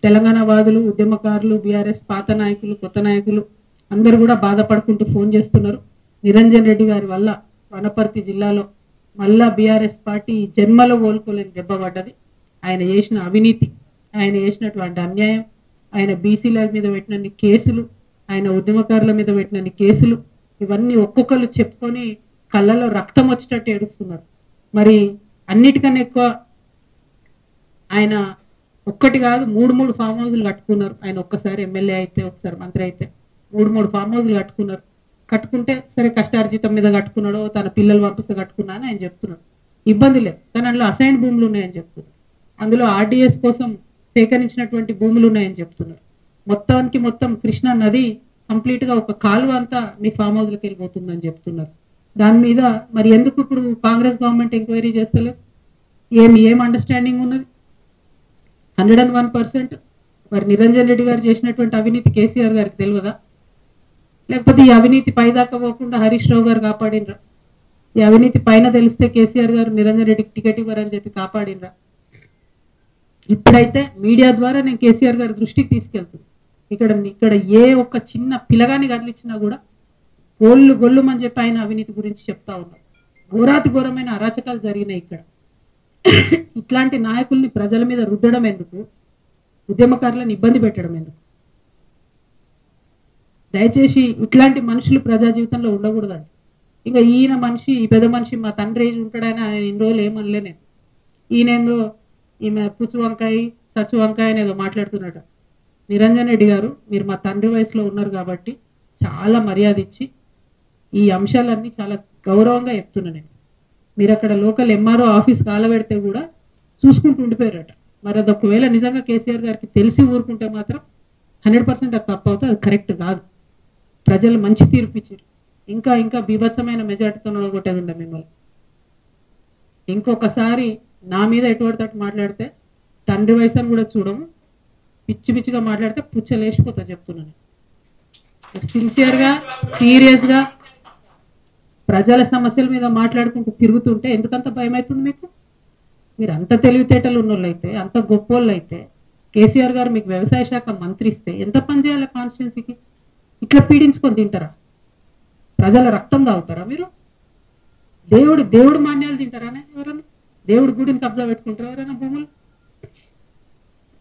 తెలంగాణ వాదులు, ఉద్యమకారులు, బీఆర్ఎస్ పాత నాయకులు, కొత్త నాయకులు అందరూ కూడా బాధపడుకుంటూ ఫోన్ చేస్తున్నారు. నిరంజన్ రెడ్డి గారి వల్ల వనపర్తి జిల్లాలో మళ్ళా బీఆర్ఎస్ పార్టీ జన్మలో కోలుకోలేని దెబ్బ పడ్డది. ఆయన చేసిన అవినీతి, ఆయన చేసినటువంటి అన్యాయం, ఆయన బీసీల మీద పెట్టినన్ని కేసులు, ఆయన ఉద్యమకారుల మీద పెట్టినన్ని కేసులు, ఇవన్నీ ఒక్కొక్కరు చెప్పుకొని కళ్ళలో రక్తం వచ్చేటట్టు ఏడుస్తున్నారు. మరి అన్నిటికన్నా ఎక్కువ ఆయన ఒక్కటి కాదు 3 ఫామ్ హౌస్లు కట్టుకున్నారు. ఆయన ఒక్కసారి ఎమ్మెల్యే అయితే, ఒకసారి మంత్రి అయితే 3 ఫామ్ హౌస్లు కట్టుకున్నారు. కట్టుకుంటే సరే కష్టార్జితం మీద కట్టుకున్నాడో, తన పిల్లలు పంపిస్తే కట్టుకున్నా అని ఆయన చెప్తున్నాడు. ఇబ్బంది లేదు, కానీ అందులో అసైన్ భూములు ఉన్నాయని చెప్తున్నారు. అందులో ఆర్డీఎస్ కోసం సేకరించినటువంటి భూములు ఉన్నాయని చెప్తున్నారు. మొత్తం కృష్ణా నది కంప్లీట్ గా ఒక కాలువ అంతా మీ ఫామ్ హౌస్లకు వెళ్ళిపోతుందని చెప్తున్నారు. దాని మీద మరి ఎందుకు ఇప్పుడు కాంగ్రెస్ గవర్నమెంట్ ఎంక్వైరీ చేస్తలేదు? ఏం అండర్స్టాండింగ్ ఉన్నది? 101%. మరి నిరంజన్ రెడ్డి గారు చేసినటువంటి అవినీతి కేసీఆర్ గారికి తెలియదా? లేకపోతే ఈ అవినీతి పైదాకా పోకుండా హరీష్ రావు గారు కాపాడినరా? ఈ అవినీతి పైన తెలిస్తే కేసీఆర్ గారు నిరంజన్ రెడ్డికి టికెట్ ఇవ్వరని చెప్పి కాపాడినరా? ఇప్పుడైతే మీడియా ద్వారా నేను కేసీఆర్ గారి దృష్టికి తీసుకెళ్తుంది. ఇక్కడ ఏ ఒక్క చిన్న పిల్లగాని కదిలిచ్చినా కూడా గొల్లుమని చెప్పి ఆయన అవినీతి గురించి చెప్తా ఉన్నారు. ఘోరాతి ఘోరమైన అరాచకాలు జరిగినాయి ఇక్కడ. ఇట్లాంటి నాయకుల్ని ప్రజల మీద రుద్దడం ఎందుకు? ఉద్యమకారులను ఇబ్బంది పెట్టడం ఎందుకు? దయచేసి ఇట్లాంటి మనుషులు ప్రజా జీవితంలో ఉండకూడదండి. ఇంకా ఈయన మనిషి, ఈ పెద్ద మనిషి మా తండ్రి ఏజ్ ఉంటాడని ఆయన ఇన్ని రోజులు ఏమనలే నేను. ఈయనేందో ఈమె పుచ్చు వంకాయ సచ్చు వంకాయ అనేదో మాట్లాడుతున్నాడు. నిరంజన్ రెడ్డి గారు, మీరు మా తండ్రి వయసులో ఉన్నారు కాబట్టి చాలా మర్యాద ఇచ్చి ఈ అంశాలన్నీ చాలా గౌరవంగా చెప్తున్నా నేను. మీరు అక్కడ లోకల్ ఎంఆర్ఓ ఆఫీస్ కాలబెడితే కూడా చూసుకుంటూ ఉండిపోయారట. మరి అది ఒకవేళ నిజంగా కేసీఆర్ గారికి తెలిసి ఊరుకుంటే మాత్రం 100% అది తప్పు అవుతుంది, అది కరెక్ట్ కాదు. ప్రజలు మంచి తీర్పు ఇచ్చారు. ఇంకా బీభత్సమైన మెజార్టీతో కొట్టేది ఉండే మిమ్మల్ని. ఇంకొకసారి నా మీద ఎటువంటి మాట్లాడితే తండ్రి వయసు అని కూడా చూడము, పిచ్చిగా మాట్లాడితే పుచ్చలేసిపోతా చెప్తున్నాను. సిన్సియర్గా సీరియస్గా ప్రజల సమస్యల మీద మాట్లాడుకుంటూ తిరుగుతుంటే ఎందుకంత భయం అవుతుంది మీకు? మీరు అంత తెలివితేటలు ఉన్నోళ్ళు అయితే, అంత గొప్పోళ్ళు అయితే, కేసీఆర్ గారు మీకు వ్యవసాయ శాఖ మంత్రి ఇస్తే ఎంత పని చేయాలి కాన్స్టిట్యున్సీకి? ఇట్లా పీడించుకొని తింటారా? ప్రజల రక్తం తాగుతారా మీరు? దేవుడు మాన్యాలు తింటారా ఎవరన్నా? దేవుడి గుడిని కబ్జా పెట్టుకుంటారా ఎవరైనా భూములు?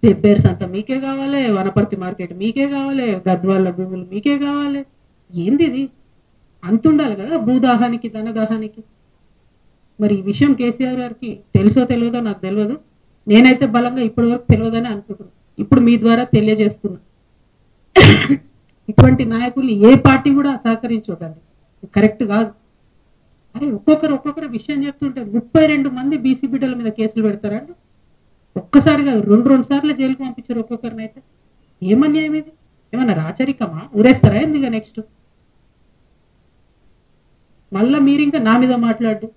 పెబ్బేర్స్ అంతా మీకే కావాలి, వనపర్తి మార్కెట్ మీకే కావాలి, గద్వాళ్ళ భూములు మీకే కావాలి. ఏంది ఇది? అంతుండాలి కదా భూదాహానికి, ధనదాహానికి. మరి ఈ విషయం కేసీఆర్ గారికి తెలుసో తెలియదో నాకు తెలియదు. నేనైతే బలంగా ఇప్పటి వరకు తెలియదని అనుకుంటున్నాను. ఇప్పుడు మీ ద్వారా తెలియజేస్తున్నా, ఇటువంటి నాయకుల్ని ఏ పార్టీ కూడా సహకరించొద్దండి, కరెక్ట్ కాదు. అరే ఒక్కొక్కరు విషయం చెప్తుంటే 32 మంది బీసీ బిడ్డల మీద కేసులు పెడతారండి. ఒక్కసారి కాదు, 2 సార్లు జైలుకు పంపించారు ఒక్కొక్కరిని. అయితే ఏమన్యాయం ఇది? ఏమన్నా రాచరికమా? ఊరేస్తారా ఎందుకు? నెక్స్ట్ మళ్ళా మీరు ఇంకా నా మీద మాట్లాడు.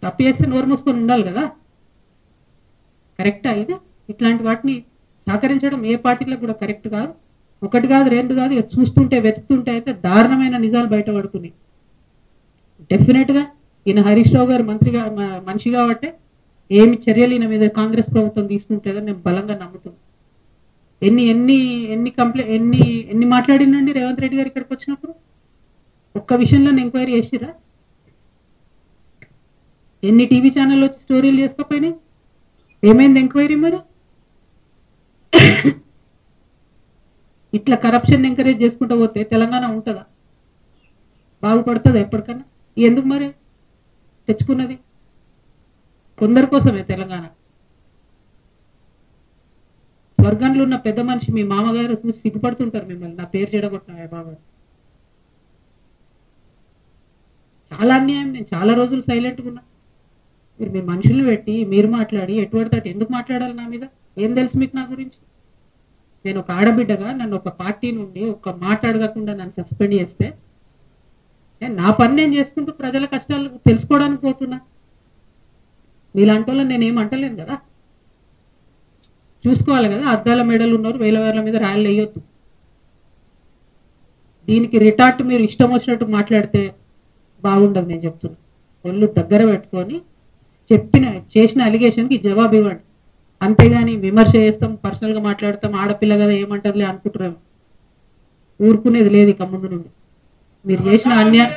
తప్పు చేస్తే నోరు మూసుకొని ఉండాలి కదా, కరెక్టా ఇది? ఇట్లాంటి వాటిని సహకరించడం ఏ పార్టీలకు కూడా కరెక్ట్ కాదు. ఒకటి కాదు, 2 కాదు, ఇక చూస్తుంటే వెతుకుతుంటే అయితే దారుణమైన నిజాలు బయటపడుతున్నాయి. డెఫినెట్గా ఈయన హరీష్ రావు గారు మనిషి కాబట్టి ఏమి చర్యలు ఈయన మీద కాంగ్రెస్ ప్రభుత్వం తీసుకుంటుందని నేను బలంగా నమ్ముతున్నాను. ఎన్ని మాట్లాడిందండి రేవంత్ రెడ్డి గారు ఇక్కడికి వచ్చినప్పుడు? ఒక్క విషయంలో ఎంక్వైరీ చేసిరా? ఎన్ని టీవీ ఛానల్లో వచ్చి స్టోరీలు చేసుకోపోయినాయి? ఏమైంది ఎంక్వైరీ? మరి ఇట్లా కరప్షన్ ఎంకరేజ్ చేసుకుంటూ పోతే తెలంగాణ ఉంటుందా? బాగుపడుతుందా ఎప్పటికన్నా? ఎందుకు మరి తెచ్చుకున్నది? కొందరి కోసమే తెలంగాణ. స్వర్గంలో ఉన్న పెద్ద మనిషి మీ మామగారు చూసి సిగ్గుపడుతుంటారు మిమ్మల్ని, నా పేరు చెడగొట్టినా బాబా. చాలా అన్యాయం. నేను చాలా రోజులు సైలెంట్గా ఉన్నా. మీరు మీ మనుషులు పెట్టి మీరు మాట్లాడి ఎటువంటి ఎందుకు మాట్లాడాలి నా మీద? ఏం తెలుసు మీకు నా గురించి? నేను ఒక ఆడబిడ్డగా నన్ను ఒక పార్టీ నుండి ఒక మాట అడగకుండా నన్ను సస్పెండ్ చేస్తే నా పని నేను చేసుకుంటూ ప్రజల కష్టాలు తెలుసుకోవడానికి పోతున్నా. మీలాంటి వాళ్ళని నేనేం అంటలేను కదా, చూసుకోవాలి కదా. అద్దాల మెడలు ఉన్నారు, వేల మీద రాయలు వేయొద్దు. దీనికి రిటార్ట్ మీరు ఇష్టం వచ్చినట్టు మాట్లాడితే బాగుండదు. నేను చెప్తున్నా, ఒళ్ళు దగ్గర పెట్టుకొని చేసిన అలిగేషన్కి జవాబు ఇవ్వండి. అంతేగాని విమర్శ చేస్తాం, పర్సనల్ గా మాట్లాడతాం, ఆడపిల్ల కదా ఏమంటదిలే అనుకుంటున్నాం. ఊరుకునేది లేదు ఇక ముందు నుండి. మీరు చేసిన అన్యాయం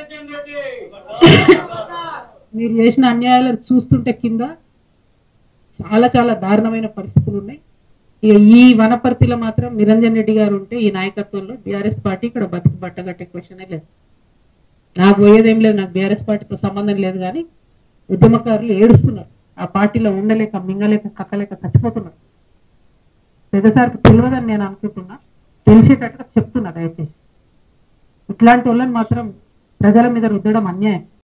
మీరు చేసిన అన్యాయాలు చూస్తుంటే కింద చాలా చాలా దారుణమైన పరిస్థితులు ఉన్నాయి. ఇక ఈ వనపర్తిలో మాత్రం నిరంజన్ రెడ్డి గారు ఉంటే ఈ నాయకత్వంలో బీఆర్ఎస్ పార్టీ ఇక్కడ బతికి బట్టగట్టే క్వశ్చనే లేదు. నాకు పోయేదేం లేదు, నాకు బీఆర్ఎస్ పార్టీతో సంబంధం లేదు. కానీ ఉద్యమకారులు ఏడుస్తున్నారు, ఆ పార్టీలో ఉండలేక మింగలేక కక్కలేక చచ్చిపోతున్నారు. పెద్దసారికి తెలియదని నేను అనుకుంటున్నా, తెలిసేటట్టుగా చెప్తున్నా. దయచేసి ఇట్లాంటి వాళ్ళని మాత్రం ప్రజల మీద రుద్దడం అన్యాయం.